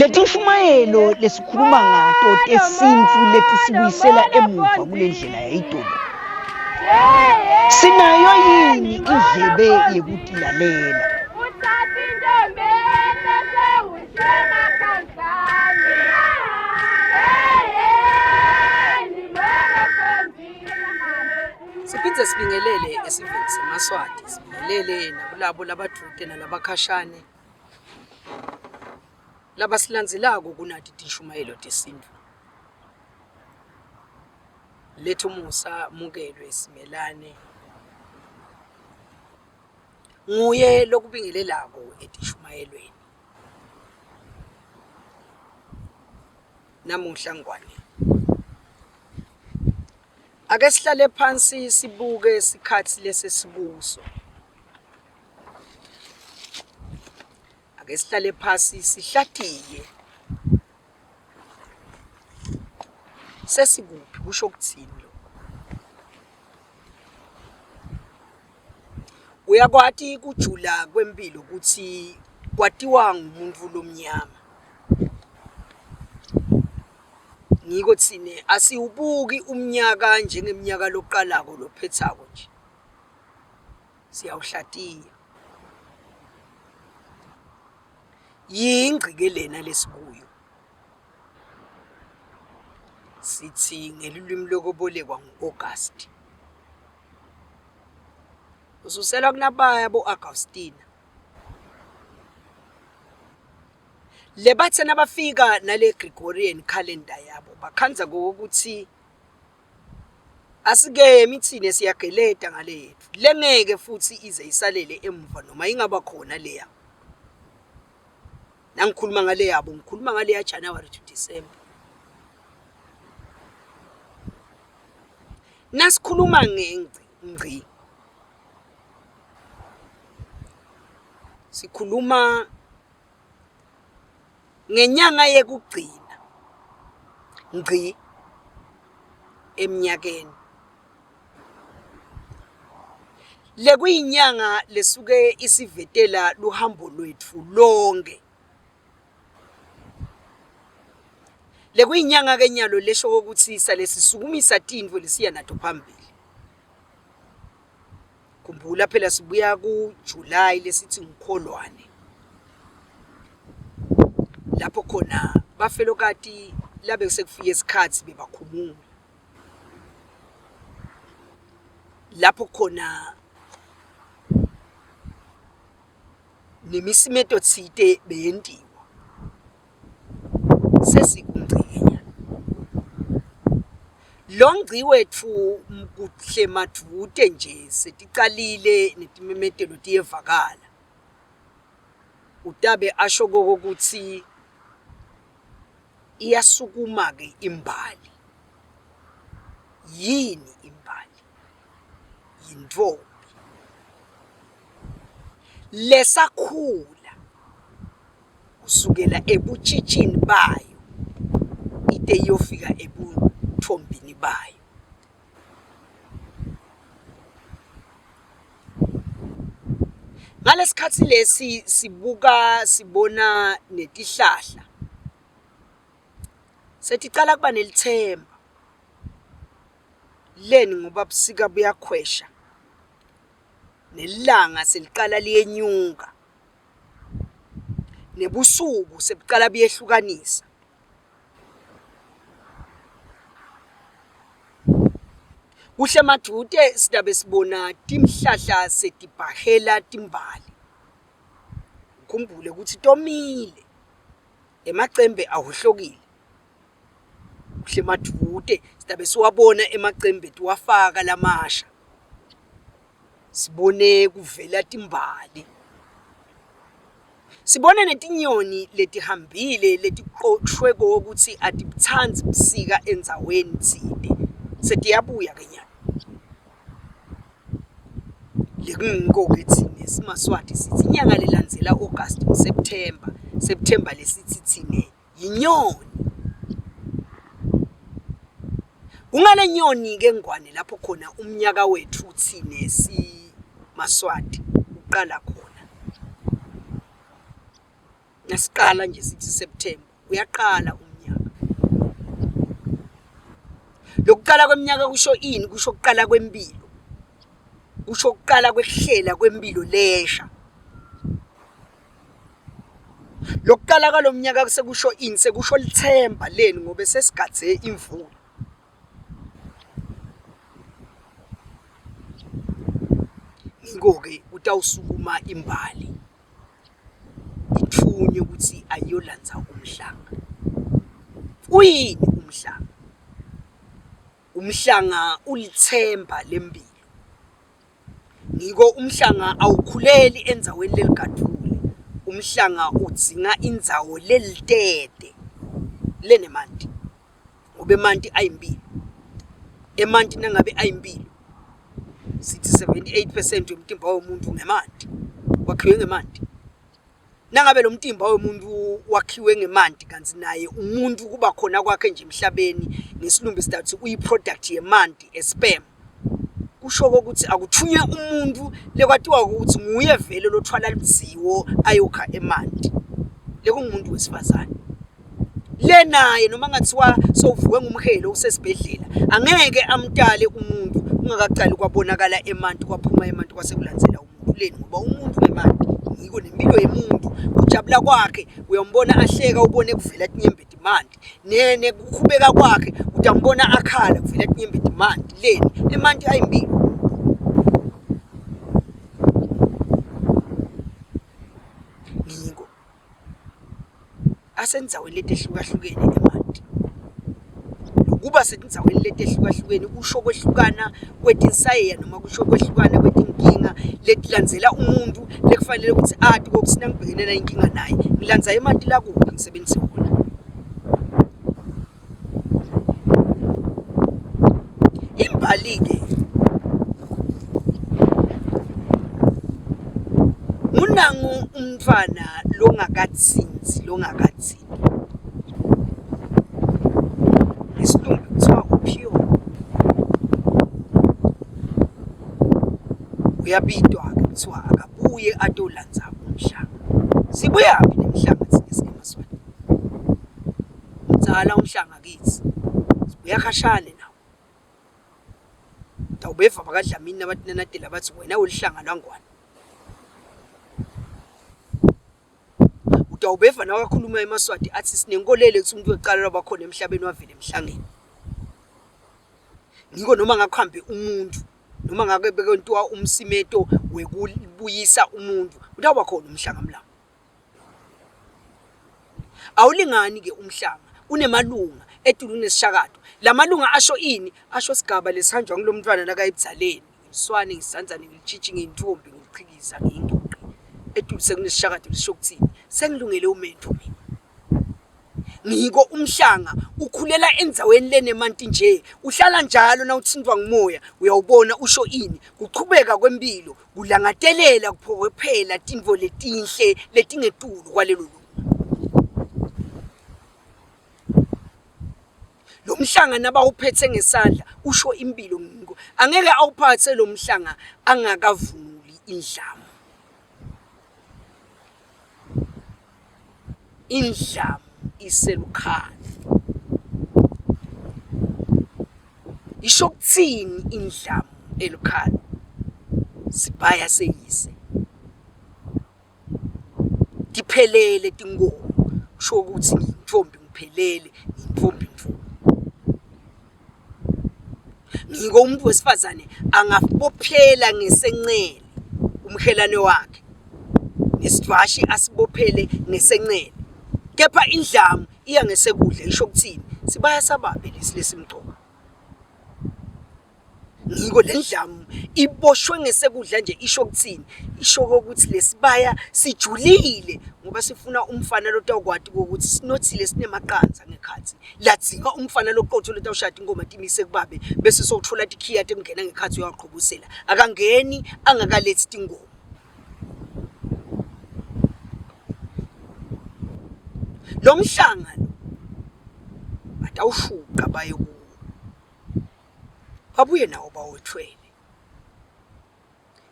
Letishumayelo lesikhuluma ngato tesintfu letisibuyisela emuva kule ndlela yayitolo. Sinayo yini indlebe yekutilalela? Siphindze sibingelele esiveni seMaswati, sibingelele nakulabo labadude nalabakhashane labasilandzelako kunati tishumayelo tesintfu. Lethu musa mukelwe simelane. Nguye lokubingelelako etishumayelweni. Namuhla ngwane. Ake sihlale phansi sibuke isikhathi lesesibuso. Ake sihlale phansi sihlatiye. Sesikuphi kusho ukuthini lo? Uyakwati kujula kwempilo ukuthi kwatiwa ngumuntu lomnyama. Ngiko tsine asiubuki umnyaka njengeminyaka loqalako lophethako nje. Siyawuhlatiya. Yingqike lena lesikuyo. Sithi ngelulwimi lokubolekwa ngo-August. Ususela kunabaya bo-Augustina. Lebathe nabafika nale Gregorian calendar yabo bakhanza ukuthi asike emithini siyageleta ngale yethu lengeke futhi ize isalele emva noma ingaba khona leya. Nangikhuluma ngale yabo ngikhuluma ngale ya January to December. Nasikhuluma ngengci. Sikhuluma ngenyanga yekugcina ngci eminyakeni. Lekuyinyanga lesuke isivetela luhambo lwethu lonke. Lekuyinyanga kenyalo lesho ukuthi sale sisukumisa tintfo lesiya nato phambili. Khumbula phela sibuya ku July lesithi ngikholwane. Lapho khona bafelokati labe sekufike isikhathi bebakhumula. Lapho khona nemisimeto tsite beyentiwa. Sesikungcikenya. Longci wethu mkuhle madvute nje setiqalile netimemetelo tiyevakala. Utabe asho ukuthi iyasukuma ke imbali. Yini imbali? Yintfombi. Lesakhula kusukela ebuchichini bayo ite iyofika ebuthombini bayo. Ngalesikhathi lesi sibona netihlahla. Seticala kuba nelithemba. Leni ngoba busika buyakhwesha. Nelanga seliqala liyenyuka. Nebusuku sebuqala buyehlukanisa. Kuhle madute sidabe sibona timhlahla setibhahela timbali. Ukhumbule ukuthi tomile. Emacembe awuhlokile. Kuhle madute sidabe siwabona emacembe tuwafaka lamasha. Sibone kuvela timbali. Sibone netinyoni letihambile letiqoshwe ukuthi atibutsanzi busika endzaweni tsite. Setiyabuya kenyana. Lekungiko kethine simaswati sithi inyanga lelandzela August September lesithi thine yinyoni. Kungale nyoni ke ngwane lapho khona umnyaka wethu uthine simaswati uqala khona. Nasiqala nje sithi September. uyaqala umnyaka. Lokuqala kweminyaka kusho ini? Kusho ukuqala kwempilo. Kusho ukuqala kwekuhlela kwempilo lesha. Lokuqala kwalomnyaka sekusho ini? Sekusho lithemba leni ngoba sesigadze imvula. Ngiko-ke utawusukuma imbali ithunywe ukuthi ayolandza umhlanga. Uyini umhlanga? Umhlanga ulithemba lempilo. Ngiko umhlanga awukhuleli endzaweni leligadule. Umhlanga udzinga indzawo lelitete lenemanti. Ngoba emanti ayimpilo. Emanti nangabe ayimpilo sithi 78% yomtimba womuntu ngemanti. Wakhiwe ngemanti. Nangabe lo mtimba womuntu wakhiwe ngemanti kanti naye umuntu kuba khona kwakhe nje emhlabeni nesilumbi sidathi uyiproduct yemanti sperm. Kusho ukuthi akuthunywe umuntu lekwatiwa ukuthi nguye vele lothwala lidziwo ayokha emanti. Lekungumuntu wesifazane. Le naye noma ngathiwa sovuke ngumhelo usesibhedlela angeke amtale umuntu ungakaqali kwabonakala emanti kwaphuma emanti kwasekulandzela umuntu leni ngoba umuntu ngemanti. Ngiko nempilo yemuntu ujabula kwakhe uyombona ahleka ubone kuvela tinyembeti manti nene kukhubeka kwakhe utambona akhala kuvela tinyembeti manti leni emanti ayimpilo. Ngiko asendzaweni letehlukahlukene emanti. Lokuba setindzaweni letehlukahlukene kusho kwehlukana kwetinsayeya noma kusho kwehlukana kwetinkinga letilandzela umuntu lekufanele ukuthi ati ukuthi nangibhekene na inkinga naye ngilandza emanti lakuphi ngisebenzise wona. Imbali-ke unangu umntfwana longakatsinzi isilumbi kuthiwa upure. Uyabitwa-ke kuthiwa akabuye atolandza umhlanga. Sibuyaphi nemhlanga thina emaswati? Mdzala umhlanga kithi. Sibuya khashane nawo. Tawubeva bakadlamini nabatinanatela bathi wena ulihlanga lwangwane. Utawubeva nakakhuluma emaswati athi sinenkolelo ukuthi umuntu weqala labakhona emhlabeni wavela emhlangeni. Ngiko noma ngakhambe umuntu noma ngake bekentiwa umsimeto wekubuyisa umuntu utawuba khona umhlanga mlamo. Awulingani-ke umhlanga unemalunga etulu nesishakato. Lamalunga asho ini? Asho sigaba lesihanjwa ngulo mntwana nakayibdzaleni. Iswane ngisanza ngilitshitshi ngiyintombi ngilichikisa ngiyinguqi. Etulu sekunesishakato lisho ukuthini? Sengilungele umento mina. Ngiko umhlanga ukhulela endzaweni lenemanti nje. Uhlala njalo na utsindwa ngumoya uyawubona usho ini? Kuchubeka kwempilo kulangatelela kuphokophela tintfo letinhle letingetulu kwalelo lunga. Lo mhlanga naba uphethe ngesandla usho impilo ngiko. Angeke awuphathe lo mhlanga angakavunuli indlamu. Indlamu iselukhani. Isho kuthini indlamu elukhani? Sibaya seyise. Diphelele tingomo. Usho ukuthi ngiyintombi ngiphelele, ngiyintombi mfuni. Ngiko umuntu wesifazane angabophela ngesencele umhelane wakhe. Nesidwashi asibophele ngesencele. Kepha indlamu iya ngesekudla isho ukuthini? Sibaya sababe lesimcoka. Ngiko lendlamu iboshwe ngesekudla nje isho ukuthini? Isho ukuthi lesibaya sijulile ngoba sifuna umfana lotawukwati ukuthi sinothile sinemaqanza ngekhathi. Ladzinga umfana loqotho lotawushada ingoma timise kubabe bese sokuthola tikhiya temngena ngekhathi uyaqhubusela. Akangeni angakalethi tingoma. Lo mhlanga lo batawushuqa baye kuwo. Babuye nawo bawethwele.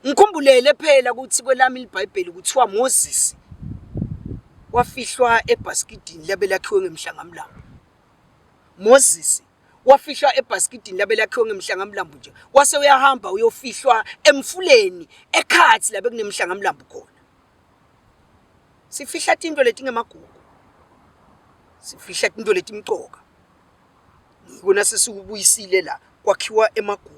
Ngikhumbulele phela ukuthi kwelami iBhayibheli kuthiwa Moses wafihlwa ebhaskidini labe lakhiwe ngemhlangamlambo. Moses wafihlwa ebhaskidini labe lakhiwe ngemhlangamlambo nje. Wase uyahamba uyofihlwa emfuleni ekhathi labe kunemhlangamlambo khona. Sifihla into leti ngemagugu. Sifihla into leti imcoka. Ngikona sesubuyisile la kwakhiwa emaguma.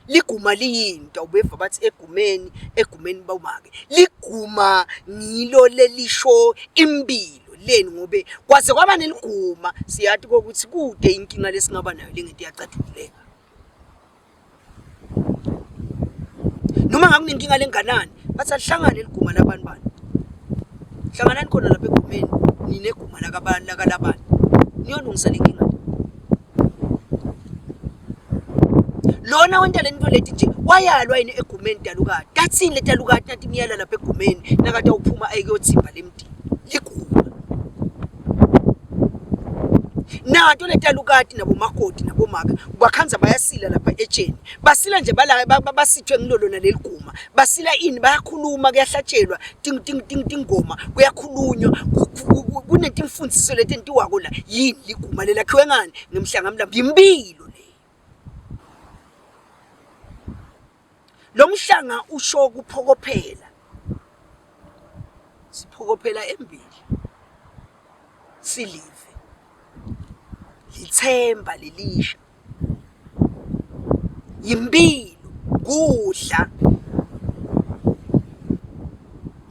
Liguma liyini awubeva bathi egumeni bawumake. Liguma ngilo lelisho impilo leni ngobe kwaze kwaba neliguma siyathi ukuthi kude inkinga lesingaba nayo lengeti yacathulela. Noma ngakunenkinga lenganani bathi alihlangane liguma labantu bani. Hlanganani khona lapha egumeni nineguma lakalabani. Niyolungisa lenkinga. Lona wenta lento leti nje wayalwa yini egumeni dalukati. Datsini letalukati nathi miyala lapha egumeni nakade uphuma ayekuyotsimba lemdini. Liguma. Nato letalukati nabo makoti nabo maka bakhanza bayasila lapha etsheni. Basila nje basithwe ngilolo naleliguma. Basila ini bayakhuluma kuyahlatshelwa ting ngoma kuyakhulunywa kunetimfundiso letentiwako la yini liguma lelakhiwe ngani ngemhlangamlambo impilo. Lo mhlanga usho kuphokophela. Siphokophela embili. Silive. Lithemba lelisha. Impilo, kudla.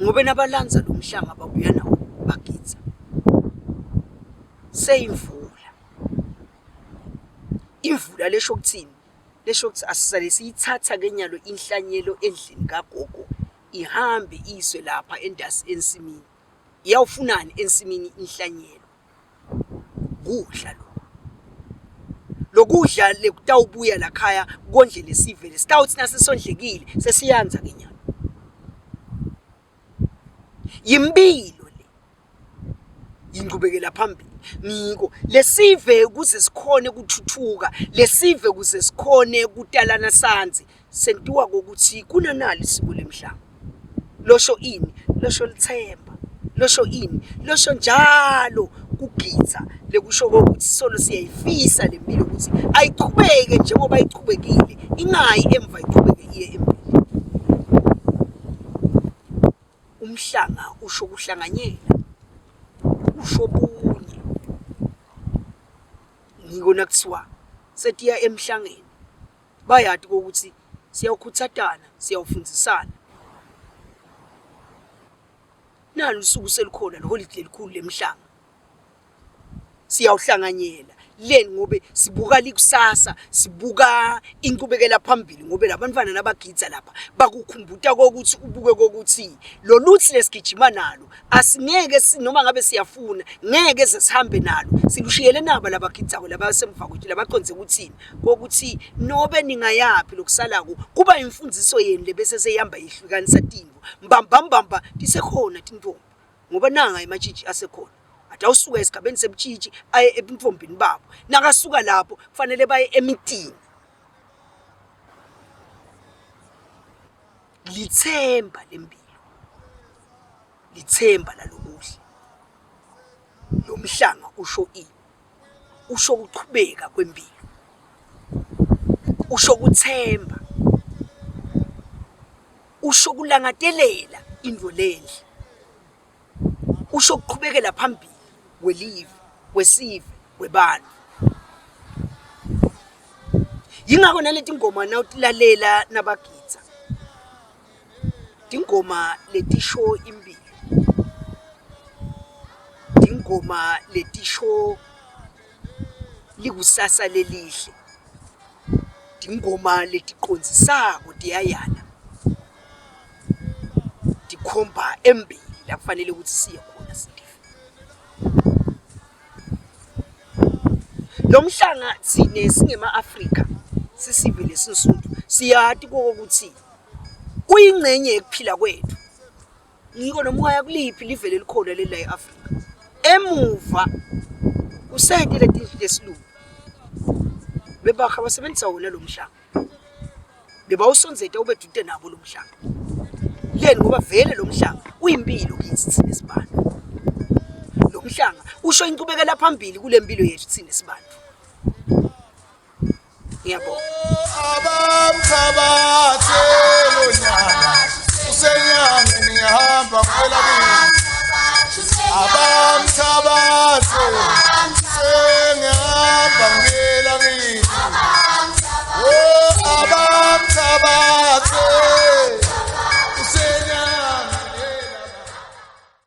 Ngobe nabalanza lo mhlanga babuya nawo bagitsa. Seyimvula. Imvula lesho kuthini? Lesho kuthi asisale siyithatha kenyalo inhlanyelo endlini kagogo ihambe iswe lapha ensimini. Iyawufunani ensimini inhlanyelo? Kudla lo. Lokudla lekutawubuya lakhaya kondle lesivele. Sitawuthi nasesondlekile sesiyanza kenyalo. Yimpilo le. Yingqubekela phambili. Ngiko lesive kuze sikhone ukuthuthuka lesive kuze sikhone ukutalana sanzi sentiwa ukuthi kunanali siko lemhlanga. Losho ini? Losho lithemba. Losho ini? Losho njalo kugitsa lekusho ukuthi solo siyayifisa lempilo ukuthi ayiqhubeke njengoba iqhubekile ingayi emva iqhubeke iye empilweni. Umhlanga usho kuhlanganyela. Usho bunye. Ngikona kuthiwa setiya emhlangeni bayathi ukuthi siyawukhuthatana siyawufundzisana. Nalo usuku selikhona leholiday elikhulu lemhlanga. Siyawuhlanganyela leni ngobe sibuka likusasa sibuka inqubekela phambili ngobe labantwana nabagidza lapha bakukhumbuta ukuthi ubuke kokuthi lo luthi lesigijima nalo asingeke noma ngabe siyafuna ngeke sesihambe nalo silushiyele naba labagidzako labasemva kwethu labaqonze ukuthini kokuthi nobe ningayapi lokusalako kuba imfundiso yeni lebese seyihamba ihlukanisa tinto mbamba tisekhona tintombi ngoba nanga ematshitshi asekhona. Atawusuka esigabeni sebutshitshi aye ebumfombini babo. Nakasuka lapho kufanele baye emitini. Lithemba lempilo. Lithemba lalokuhle. Lo mhlanga usho ini? Usho ukuqhubeka kwempilo. Usho ukuthemba. Usho kulangatelela into lenhle. Usho ukuqhubekela phambili. Welive, wesive, webani. Yingakho naleti ngoma nawutilalela nabagidza. Tingoma letisho impilo. Tingoma letisho likusasa lelihle. Tingoma letiqondzisako tiyayana. Tikhomba embili la kufanele ukuthi siye khona sidife. Lo mhlanga sine singema Afrika sisivile sinsundu siyathi ukuthi uyingcenye ekuphila kwethu. Ngiko noma uya kuliphi livele likhona lela eAfrika. Emuva usayide leti lesilungu. Bebakha basebenzisa wona lo mhlanga. Bebawusonzete ubedute nabo lo mhlanga. Leni ngoba vele lo mhlanga uyimpilo kithi nesibani. Mhlanga usho inqubekela phambili kule mpilo yethu thina sibantu. Ngiyabonga. Abamthabathe